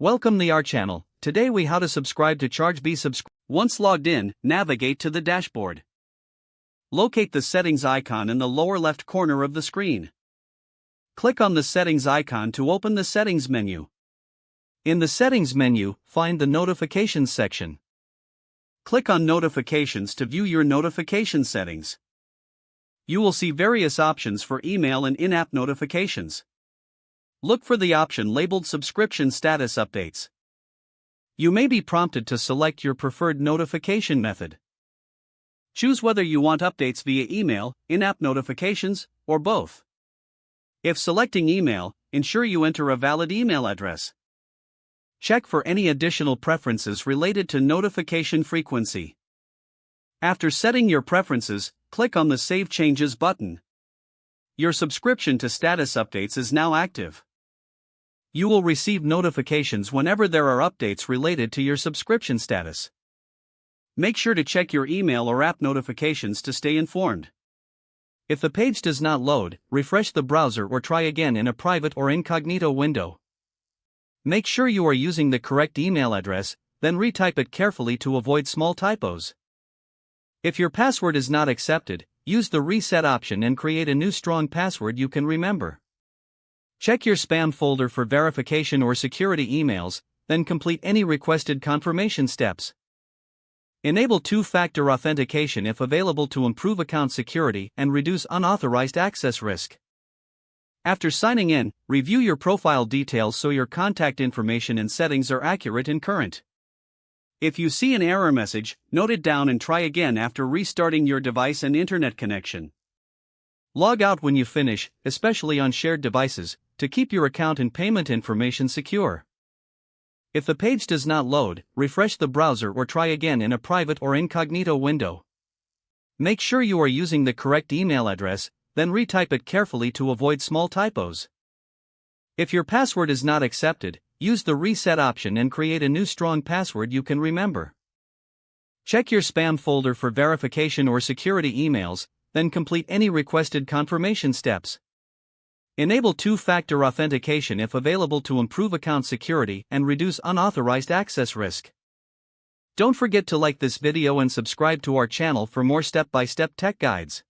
Welcome to our channel. Today we how to subscribe to Chargebee. Once logged in, navigate to the dashboard. Locate the settings icon in the lower left corner of the screen. Click on the settings icon to open the settings menu. In the settings menu, find the notifications section. Click on notifications to view your notification settings. You will see various options for email and in-app notifications. Look for the option labeled Subscription Status Updates. You may be prompted to select your preferred notification method. Choose whether you want updates via email, in-app notifications, or both. If selecting email, ensure you enter a valid email address. Check for any additional preferences related to notification frequency. After setting your preferences, click on the Save Changes button. Your subscription to status updates is now active. You will receive notifications whenever there are updates related to your subscription status. Make sure to check your email or app notifications to stay informed. If the page does not load, refresh the browser or try again in a private or incognito window. Make sure you are using the correct email address, then retype it carefully to avoid small typos. If your password is not accepted, use the reset option and create a new strong password you can remember. Check your spam folder for verification or security emails, then complete any requested confirmation steps. Enable two-factor authentication if available to improve account security and reduce unauthorized access risk. After signing in, review your profile details so your contact information and settings are accurate and current. If you see an error message, note it down and try again after restarting your device and internet connection. Log out when you finish, especially on shared devices, to keep your account and payment information secure. If the page does not load, refresh the browser or try again in a private or incognito window. Make sure you are using the correct email address, then retype it carefully to avoid small typos. If your password is not accepted, use the reset option and create a new strong password you can remember. Check your spam folder for verification or security emails, then complete any requested confirmation steps. Enable two-factor authentication if available to improve account security and reduce unauthorized access risk. Don't forget to like this video and subscribe to our channel for more step-by-step tech guides.